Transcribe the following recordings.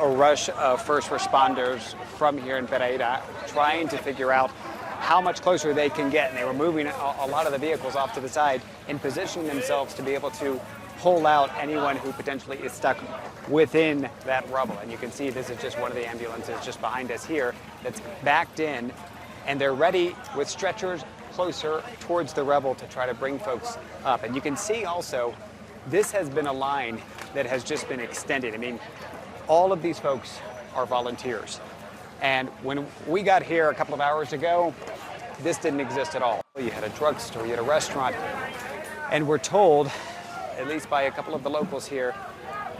a rush of first responders from here in Pereira trying to figure out how much closer they can get. And they were moving a lot of the vehicles off to the side and positioning themselves to be able to pull out anyone who potentially is stuck within that rubble. And you can see this is just one of the ambulances just behind us here that's backed in, and they're ready with stretchers closer towards the rubble to try to bring folks up. And you can see also, this has been a line that has just been extended. I mean, all of these folks are volunteers. And when we got here a couple of hours ago, this didn't exist at all. You had a drugstore, you had a restaurant, and we're told, at least by a couple of the locals here,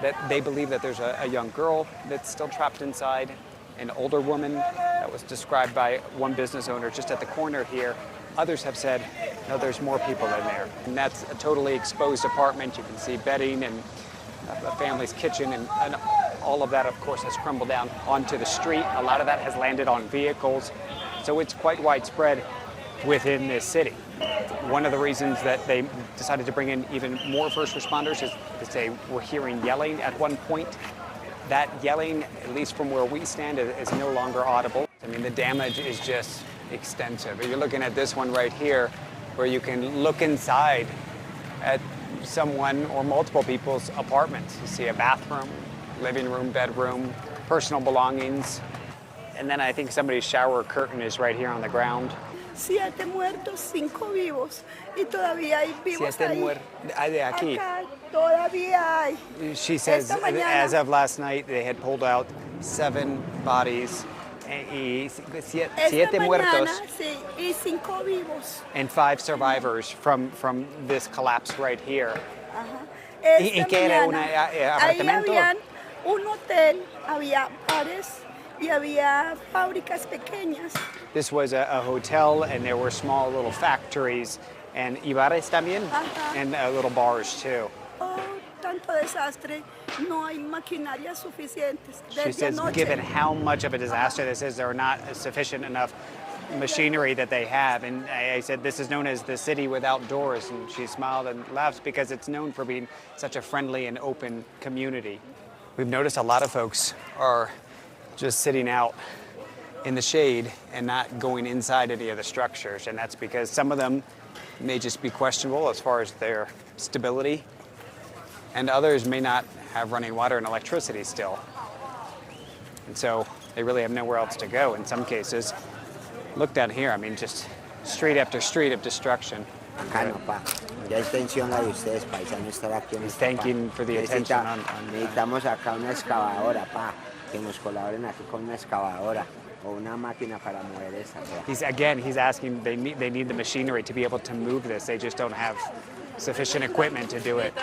that they believe that there's a young girl that's still trapped inside, an older woman that was described by one business owner just at the corner here. Others have said, no, there's more people in there. And that's a totally exposed apartment. You can see bedding and a family's kitchen, and all of that, of course, has crumbled down onto the street. A lot of that has landed on vehicles. So it's quite widespread within this city. One of the reasons that they decided to bring in even more first responders is they were hearing yelling at one point. That yelling, at least from where we stand, is no longer audible. I mean, the damage is just extensive. You're looking at this one right here, where you can look inside at someone or multiple people's apartments. You see a bathroom, living room, bedroom, personal belongings. And then I think somebody's shower curtain is right here on the ground. 7 muertos, 5 vivos, y todavía hay vivos ahí. De aquí. Acá todavía hay. She says, as of last night, they had pulled out 7 bodies, y 7 muertos, Sí, y 5 vivos. and 5 survivors from this collapse right here. Ajá. ¿Y qué era? ¿Un apartamento? Ahí habían un hotel, había bares y había fábricas pequeñas. This was a hotel, and there were small little factories, and bares también, and little bars too. Oh, tanto desastre, no hay maquinarias suficientes. She says, given how much of a disaster this is, there are not sufficient enough machinery that they have. And I said, this is known as the city without doors. And she smiled and laughed because it's known for being such a friendly and open community. We've noticed a lot of folks are just sitting out in the shade and not going inside any of the structures. And that's because some of them may just be questionable as far as their stability, and others may not have running water and electricity still. And so they really have nowhere else to go in some cases. Look down here, I mean, just street after street of destruction. Acá no, pa. Ya es tensión la de ustedes, paisanos, estar aquí en He's esta, pa. thanking for the attention on Necesitamos acá una excavadora, pa. Que nos colaboren aquí con una excavadora o una máquina para mover esta. He's asking, they need the machinery to be able to move this. They just don't have sufficient equipment to do it.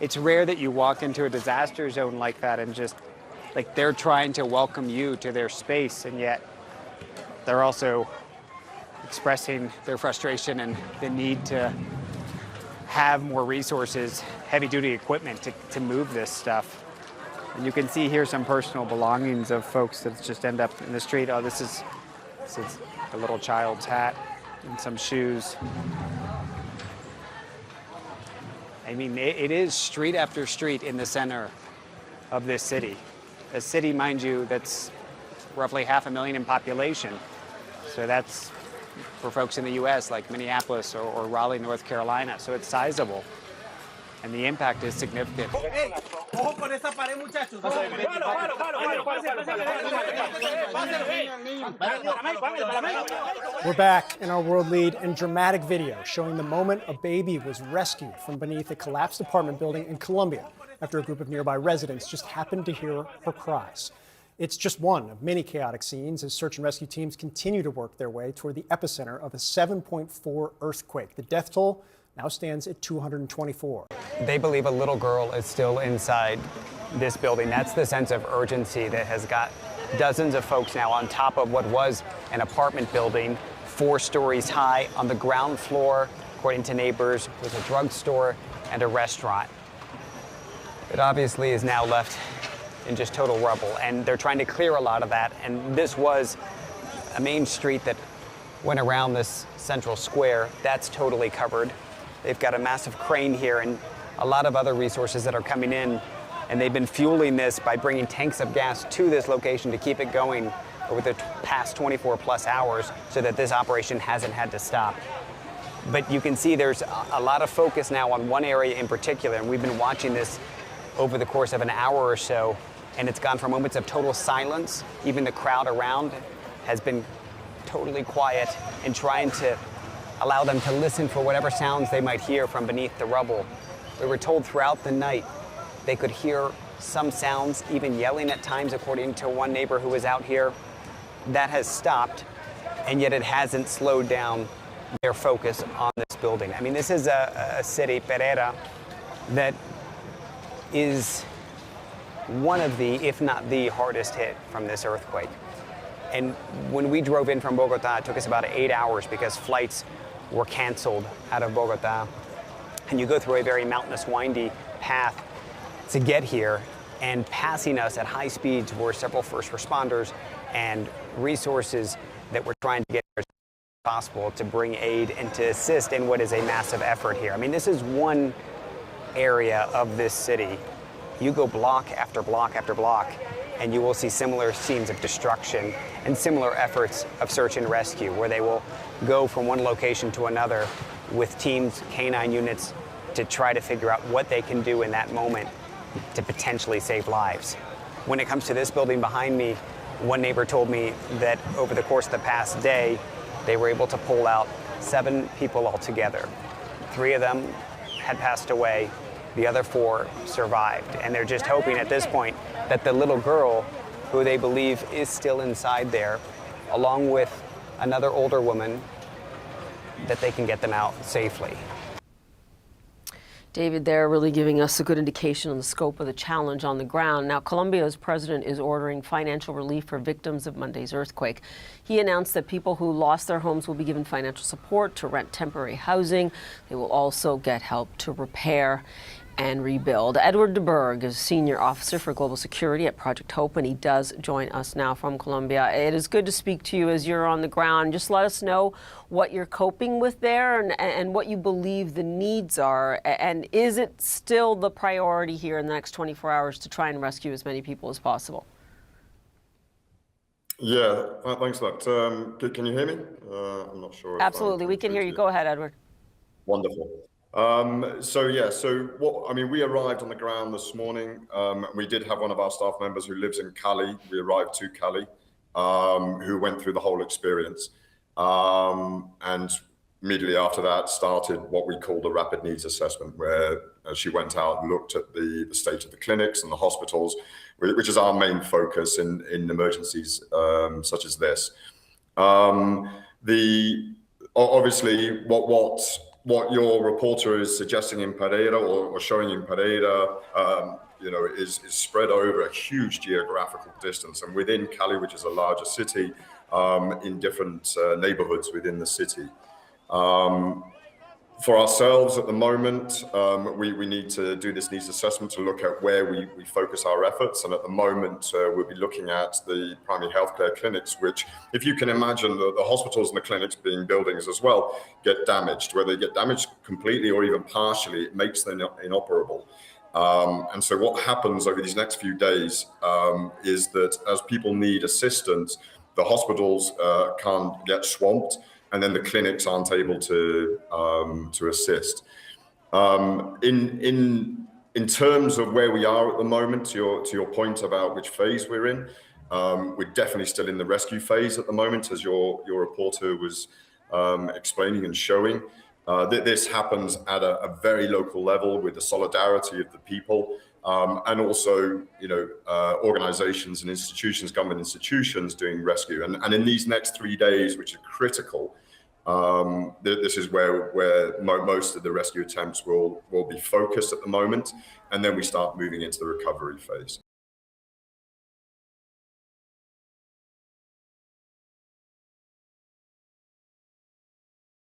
It's rare that you walk into a disaster zone like that and just, like, they're trying to welcome you to their space, and yet they're also expressing their frustration and the need to have more resources, heavy-duty equipment to move this stuff. And you can see here some personal belongings of folks that just end up in the street. Oh, this is a little child's hat and some shoes. I mean, it is street after street in the center of this city. A city, mind you, that's roughly 500,000 in population. So that's for folks in the U.S. like Minneapolis or Raleigh, North Carolina. So it's sizable, and the impact is significant. We're back in our world lead and dramatic video showing the moment a baby was rescued from beneath a collapsed apartment building in Colombia after a group of nearby residents just happened to hear her cries. It's just one of many chaotic scenes as search and rescue teams continue to work their way toward the epicenter of a 7.4 earthquake. The death toll now stands at 224. They believe a little girl is still inside this building. That's the sense of urgency that has got dozens of folks now on top of what was an apartment building, 4 stories high. On the ground floor, according to neighbors, was a drugstore and a restaurant. It obviously is now left in just total rubble, and they're trying to clear a lot of that. And this was a main street that went around this central square. That's totally covered. They've got a massive crane here and a lot of other resources that are coming in And they've been fueling this by bringing tanks of gas to this location to keep it going over the past 24 plus hours so that this operation hasn't had to stop. But you can see there's a lot of focus now on one area in particular, and we've been watching this over the course of an hour or so, and it's gone from moments of total silence. Even the crowd around has been totally quiet and trying to allow them to listen for whatever sounds they might hear from beneath the rubble. We were told throughout the night they could hear some sounds, even yelling at times, according to one neighbor who was out here. That has stopped, and yet it hasn't slowed down their focus on this building. I mean, this is a city, Pereira, that is one of the, if not the hardest hit from this earthquake. And when we drove in from Bogota, it took us about 8 hours because flights were canceled out of Bogota. And you go through a very mountainous, windy path to get here, and passing us at high speeds were several first responders and resources that were trying to get here as possible to bring aid and to assist in what is a massive effort here. I mean, this is one area of this city. You go block after block after block, and you will see similar scenes of destruction and similar efforts of search and rescue, where they will go from one location to another with teams, canine units, to try to figure out what they can do in that moment to potentially save lives. When it comes to this building behind me, one neighbor told me that over the course of the past day, they were able to pull out 7 people altogether. 3 of them had passed away. The other 4 survived. And they're just hoping at this point that the little girl, who they believe is still inside there, along with another older woman, that they can get them out safely. David, they're really giving us a good indication on the scope of the challenge on the ground. Now, Colombia's president is ordering financial relief for victims of Monday's earthquake. He announced that people who lost their homes will be given financial support to rent temporary housing. They will also get help to repair and rebuild. Edward de Berg is Senior Officer for Global Security at Project Hope, and he does join us now from Colombia. It is good to speak to you as you're on the ground. Just let us know what you're coping with there and what you believe the needs are. And is it still the priority here in the next 24 hours to try and rescue as many people as possible? Yeah, thanks for that. Can you hear me? I'm not sure. Absolutely, we can hear you. Go ahead, Edward. Wonderful. We arrived on the ground this morning. We did have one of our staff members who lives in Cali. We arrived to Cali, who went through the whole experience. And immediately after that started what we call the rapid needs assessment, where she went out and looked at the state of the clinics and the hospitals, which is our main focus in emergencies such as this. Obviously, what your reporter is suggesting in Pereira or showing in Pereira, is spread over a huge geographical distance, and within Cali, which is a larger city, in different neighborhoods within the city. For ourselves at the moment, we need to do this needs assessment to look at where we focus our efforts. And at the moment, we'll be looking at the primary healthcare clinics, which, if you can imagine, the hospitals and the clinics being buildings as well, get damaged. Whether they get damaged completely or even partially, it makes them inoperable. And so what happens over these next few days is that as people need assistance, the hospitals can't get swamped, and then the clinics aren't able to assist. In terms of where we are at the moment, to your point about which phase we're in, we're definitely still in the rescue phase at the moment, as your reporter was explaining and showing. This happens at a very local level with the solidarity of the people, and also, organizations and institutions, government institutions doing rescue. And in these next 3 days, which are critical, this is where most of the rescue attempts will be focused at the moment. And then we start moving into the recovery phase.